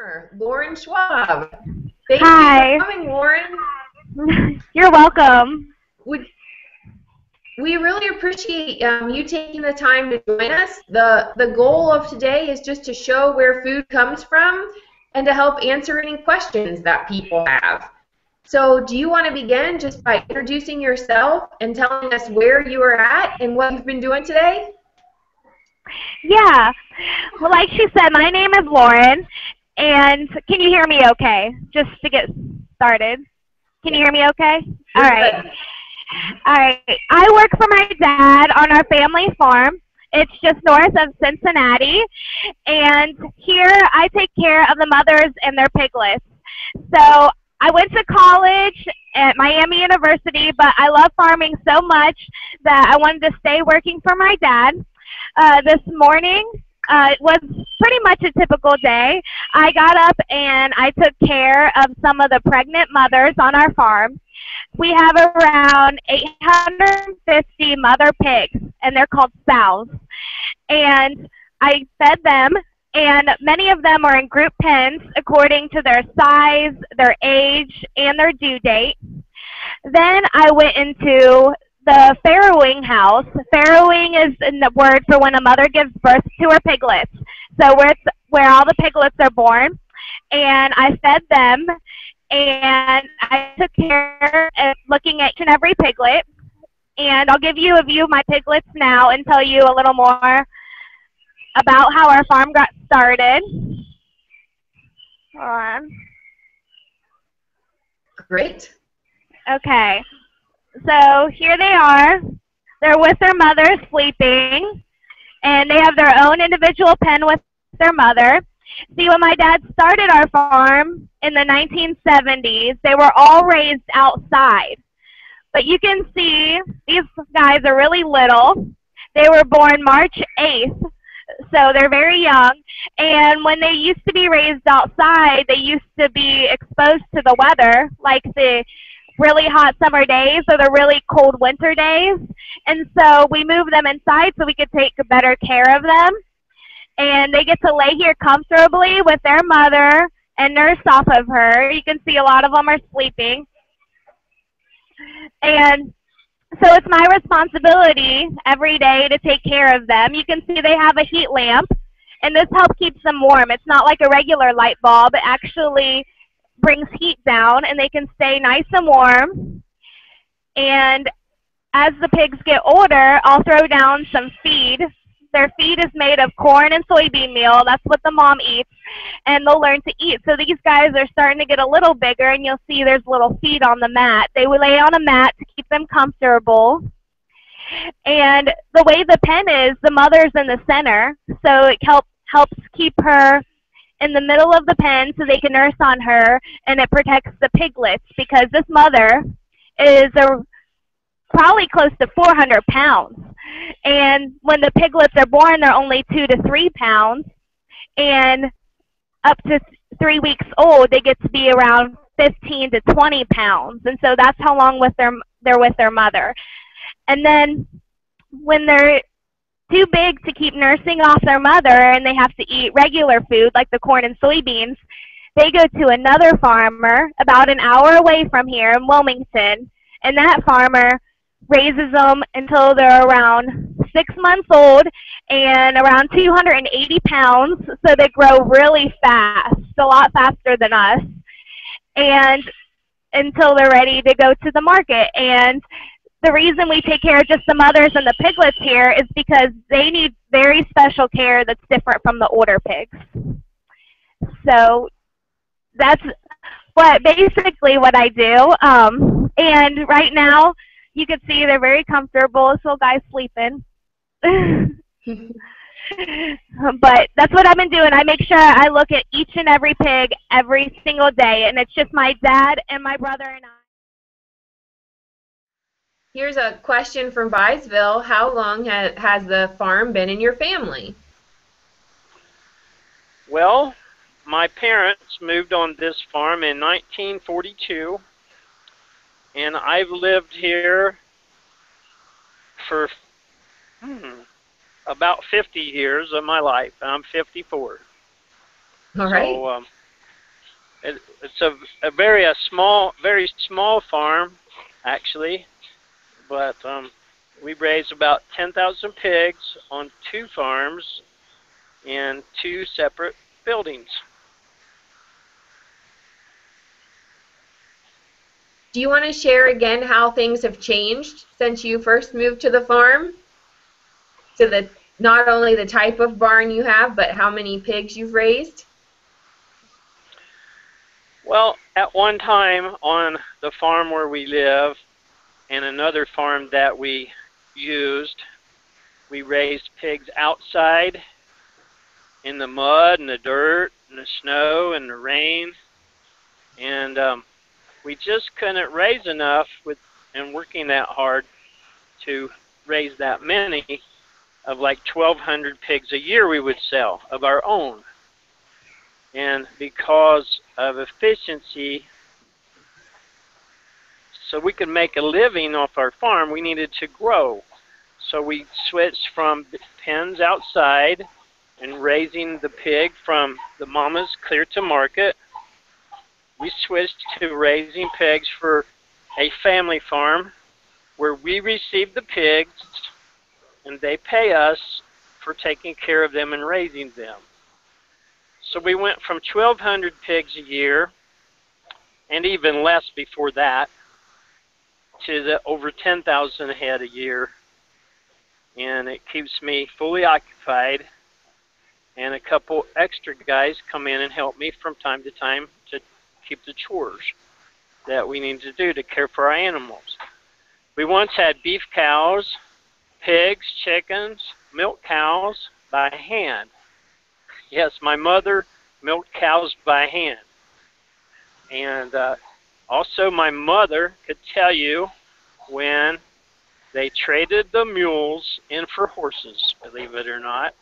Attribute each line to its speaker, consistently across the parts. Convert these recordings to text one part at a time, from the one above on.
Speaker 1: farmer, Lauren Schwab. Thank you for
Speaker 2: Hi.
Speaker 1: coming, Lauren.
Speaker 2: You're welcome.
Speaker 1: Would we really appreciate you taking the time to join us. The goal of today is just to show where food comes from and to help answer any questions that people have. So do you want to begin just by introducing yourself and telling us where you are at and what you've been doing today?
Speaker 2: Yeah. Well, like she said, my name is Lauren, and can you hear me okay? Just to get started. Can you hear me okay? All
Speaker 1: You're
Speaker 2: right.
Speaker 1: good.
Speaker 2: All right. I work for my dad on our family farm. It's just north of Cincinnati, and here I take care of the mothers and their piglets. So I went to college at Miami University, but I love farming so much that I wanted to stay working for my dad. This morning was pretty much a typical day. I got up and I took care of some of the pregnant mothers on our farm. We have around 850 mother pigs, and they're called sows. And I fed them, and many of them are in group pens according to their size, their age, and their due date. Then I went into the farrowing house. Farrowing is the word for when a mother gives birth to her piglets. So where all the piglets are born. And I fed them, and I took care of looking at each and every piglet. And I'll give you a view of my piglets now and tell you a little more about how our farm got started. Hold on.
Speaker 1: Great.
Speaker 2: Okay. So here they are. They're with their mother sleeping, and they have their own individual pen with their mother. See, when my dad started our farm in the 1970s, they were all raised outside. But you can see these guys are really little. They were born March 8th, so they're very young. And when they used to be raised outside, they used to be exposed to the weather, like the really hot summer days or the really cold winter days. And so we moved them inside so we could take better care of them. And they get to lay here comfortably with their mother and nurse off of her. You can see a lot of them are sleeping. And so it's my responsibility every day to take care of them. You can see they have a heat lamp, and this helps keep them warm. It's not like a regular light bulb. It actually brings heat down, and they can stay nice and warm. And as the pigs get older, I'll throw down some feed. Their feed is made of corn and soybean meal. That's what the mom eats, and they'll learn to eat. So these guys are starting to get a little bigger, and you'll see there's little feed on the mat. They will lay on a mat to keep them comfortable. And the way the pen is, the mother's in the center, so it helps keep her in the middle of the pen so they can nurse on her, and it protects the piglets because this mother is probably close to 400 pounds. And when the piglets are born, they're only 2 to 3 pounds. And up to 3 weeks old, they get to be around 15 to 20 pounds. And so that's how long they're with their mother. And then when they're too big to keep nursing off their mother and they have to eat regular food like the corn and soybeans, they go to another farmer about an hour away from here in Wilmington. And that farmer raises them until they're around 6 months old and around 280 pounds, so they grow really fast, a lot faster than us, and until they're ready to go to the market. And the reason we take care of just the mothers and the piglets here is because they need very special care that's different from the older pigs. So that's basically what I do. And right now, you can see they're very comfortable. This little guy's sleeping. But that's what I've been doing. I make sure I look at each and every pig every single day. And it's just my dad and my brother and I.
Speaker 1: Here's a question from Byesville. How long has the farm been in your family?
Speaker 3: Well, my parents moved on this farm in 1942. And I've lived here for about 50 years of my life. I'm 54.
Speaker 1: All right.
Speaker 3: So It's a very small farm, actually, but we raise about 10,000 pigs on 2 farms in 2 separate buildings.
Speaker 1: Do you want to share again how things have changed since you first moved to the farm? So that not only the type of barn you have, but how many pigs you've raised?
Speaker 3: Well, at one time on the farm where we live and another farm that we used, we raised pigs outside in the mud and the dirt and the snow and the rain, and we just couldn't raise enough and working that hard to raise that many of like 1,200 pigs a year we would sell of our own. And because of efficiency, so we could make a living off our farm, we needed to grow. So we switched from pens outside and raising the pig from the mamas clear to market. We switched to raising pigs for a family farm where we receive the pigs and they pay us for taking care of them and raising them. So we went from 1,200 pigs a year, and even less before that, to the over 10,000 head a year. And it keeps me fully occupied, and a couple extra guys come in and help me from time to time to keep the chores that we need to do to care for our animals. We once had beef cows, pigs, chickens, milk cows by hand. Yes, my mother milked cows by hand. And also my mother could tell you when they traded the mules in for horses, believe it or not.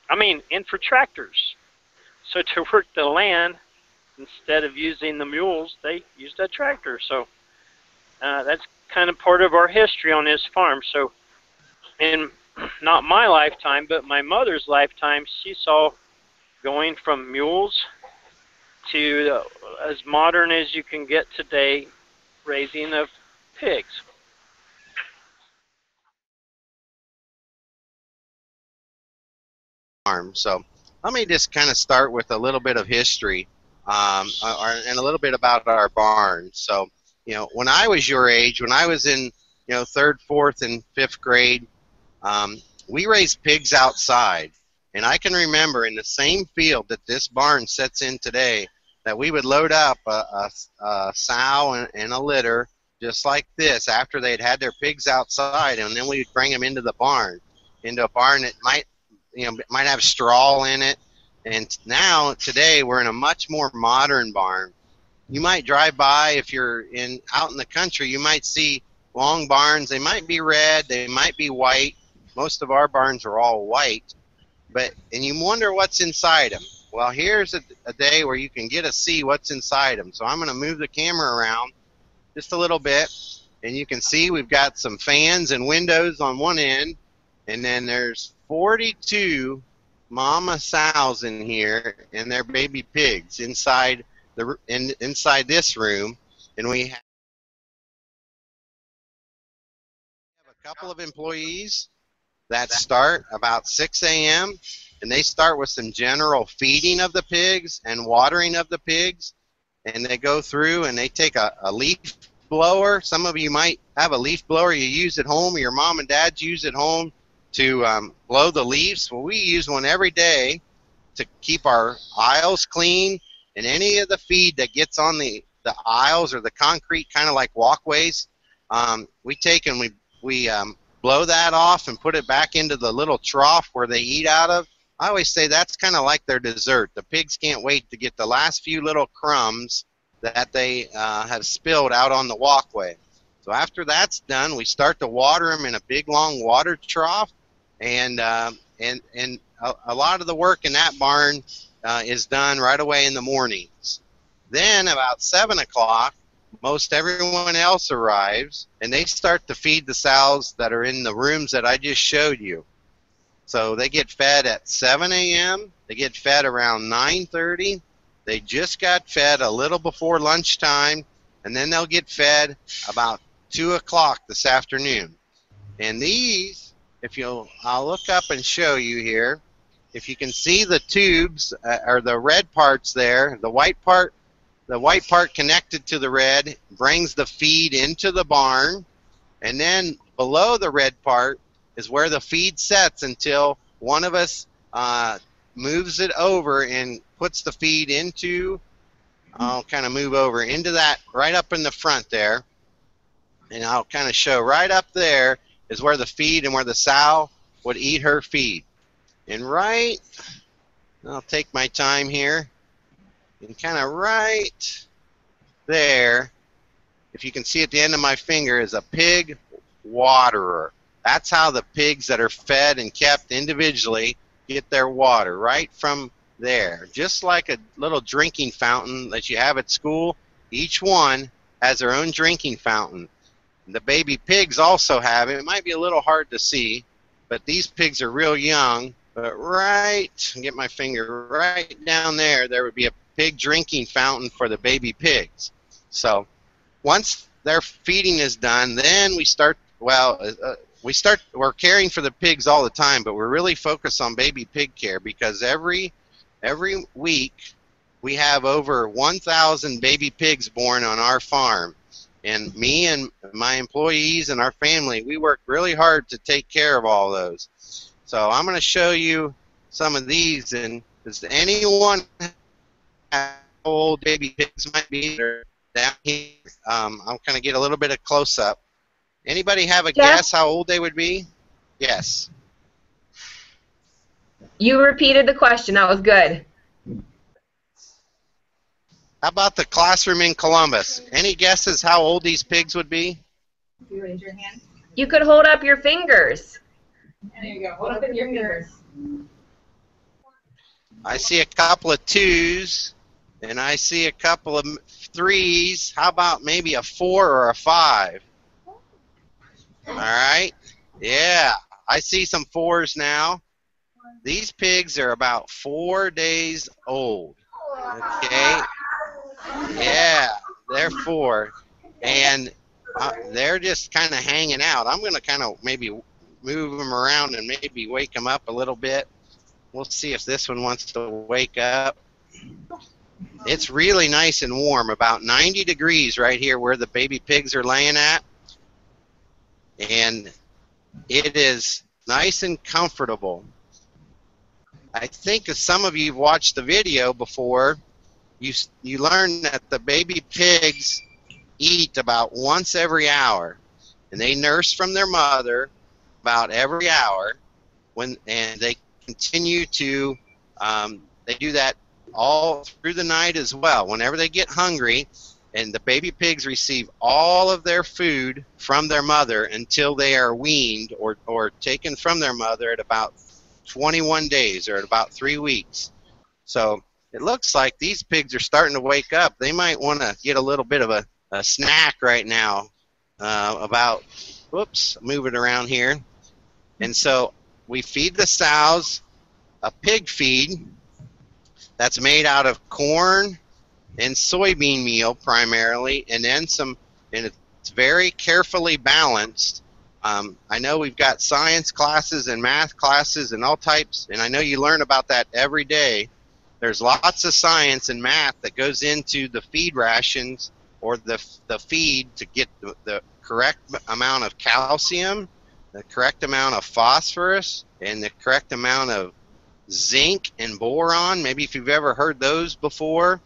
Speaker 3: I mean, in for tractors. So to work the land, instead of using the mules, they used a tractor. So that's kind of part of our history on this farm. So in not my lifetime, but my mother's lifetime, she saw going from mules to as modern as you can get today, raising of pigs.
Speaker 4: Farm. So let me just kind of start with a little bit of history and a little bit about our barn. So, when I was your age, when I was in, third, fourth, and fifth grade, we raised pigs outside. And I can remember in the same field that this barn sits in today that we would load up a sow and a litter just like this after they'd had their pigs outside, and then we'd bring them into a barn that might have straw in it. And now, today, we're in a much more modern barn. You might drive by, if you're out in the country, you might see long barns. They might be red, they might be white. Most of our barns are all white. And you wonder what's inside them. Well, here's a day where you can get to see what's inside them. So I'm going to move the camera around just a little bit, and you can see we've got some fans and windows on one end, and then there's 42 mama sows in here and their baby pigs inside this room. And we have a couple of employees that start about 6 a.m. and they start with some general feeding of the pigs and watering of the pigs, and they go through and they take a leaf blower. Some of you might have a leaf blower you use at home, or your mom and dad use at home to blow the leaves. Well, we use one every day to keep our aisles clean, and any of the feed that gets on the aisles or the concrete kind of like walkways, we take and we blow that off and put it back into the little trough where they eat out of. I always say that's kind of like their dessert. The pigs can't wait to get the last few little crumbs that they have spilled out on the walkway. So after that's done, we start to water them in a big long water trough, and a lot of the work in that barn is done right away in the mornings. Then about 7 o'clock, most everyone else arrives, and they start to feed the sows that are in the rooms that I just showed you. So they get fed at 7 a.m., they get fed around 9:30, They just got fed a little before lunchtime, and then they'll get fed about 2 o'clock this afternoon. And these, I'll look up and show you here. If you can see the tubes, or the red parts there, the white part connected to the red brings the feed into the barn, and then below the red part is where the feed sets until one of us moves it over and puts the feed into, I'll kind of move over into that right up in the front there, and I'll kind of show right up there is where the feed and where the sow would eat her feed. And right, I'll take my time here, and kind of right there, if you can see at the end of my finger, is a pig waterer. That's how the pigs that are fed and kept individually get their water, right from there. Just like a little drinking fountain that you have at school, each one has their own drinking fountain. The baby pigs also have it. It might be a little hard to see, but these pigs are real young. But right, get my finger right down there, there would be a pig drinking fountain for the baby pigs. So once their feeding is done, then we start, we're caring for the pigs all the time, but we're really focused on baby pig care because every week we have over 1,000 baby pigs born on our farm. And me and my employees and our family, we work really hard to take care of all those. So I'm going to show you some of these. And does anyone have how old baby pigs might be? They're down here. I'll kind of get a little bit of close-up. Anybody have a guess how old they would be? Yes.
Speaker 1: You repeated the question. That was good.
Speaker 4: How about the classroom in Columbus? Any guesses how old these pigs would be?
Speaker 5: You raise your hand.
Speaker 1: You could hold up your fingers.
Speaker 5: There you go. Hold up your fingers.
Speaker 4: I see a couple of 2s, and I see a couple of 3s. How about maybe a 4 or a 5? All right. Yeah, I see some 4s now. These pigs are about 4 days old. Okay. Yeah, they're 4. And they're just kind of hanging out. I'm going to kind of maybe move them around and maybe wake them up a little bit. We'll see if this one wants to wake up. It's really nice and warm, about 90 degrees right here where the baby pigs are laying at. And it is nice and comfortable. I think as some of you have watched the video before, you learn that the baby pigs eat about once every hour, and they nurse from their mother about every hour, and they continue to they do that all through the night as well. Whenever they get hungry, and the baby pigs receive all of their food from their mother until they are weaned or taken from their mother at about 21 days or at about 3 weeks. So it looks like these pigs are starting to wake up. They might want to get a little bit of a snack right now. Move it around here. And so we feed the sows a pig feed that's made out of corn and soybean meal primarily, and then and it's very carefully balanced. I know we've got science classes and math classes and all types, and I know you learn about that every day. There's lots of science and math that goes into the feed rations or the feed to get the correct amount of calcium, the correct amount of phosphorus, and the correct amount of zinc and boron. Maybe if you've ever heard those before.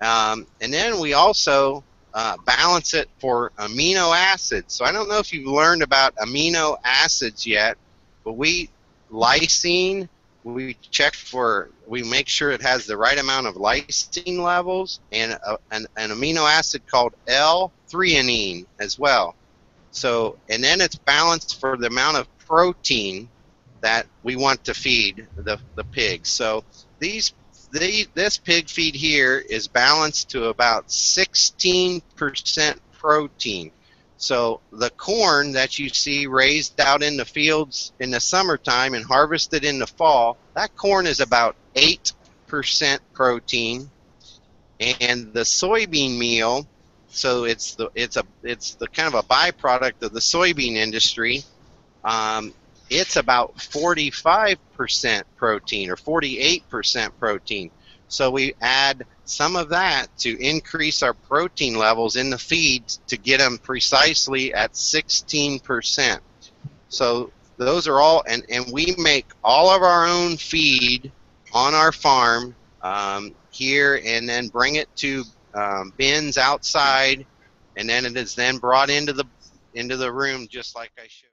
Speaker 4: And then we also balance it for amino acids. So I don't know if you've learned about amino acids yet, but lysine, we make sure it has the right amount of lysine levels, and an amino acid called L-threonine as well. So, and then it's balanced for the amount of protein that we want to feed the pigs. So this pig feed here is balanced to about 16% protein. So the corn that you see raised out in the fields in the summertime and harvested in the fall, that corn is about 8% protein. And the soybean meal, so it's the kind of a byproduct of the soybean industry. It's about 45% protein or 48% protein. So we add some of that to increase our protein levels in the feed to get them precisely at 16%. So those are all, and we make all of our own feed on our farm here, and then bring it to bins outside, and then it is then brought into the room just like I showed.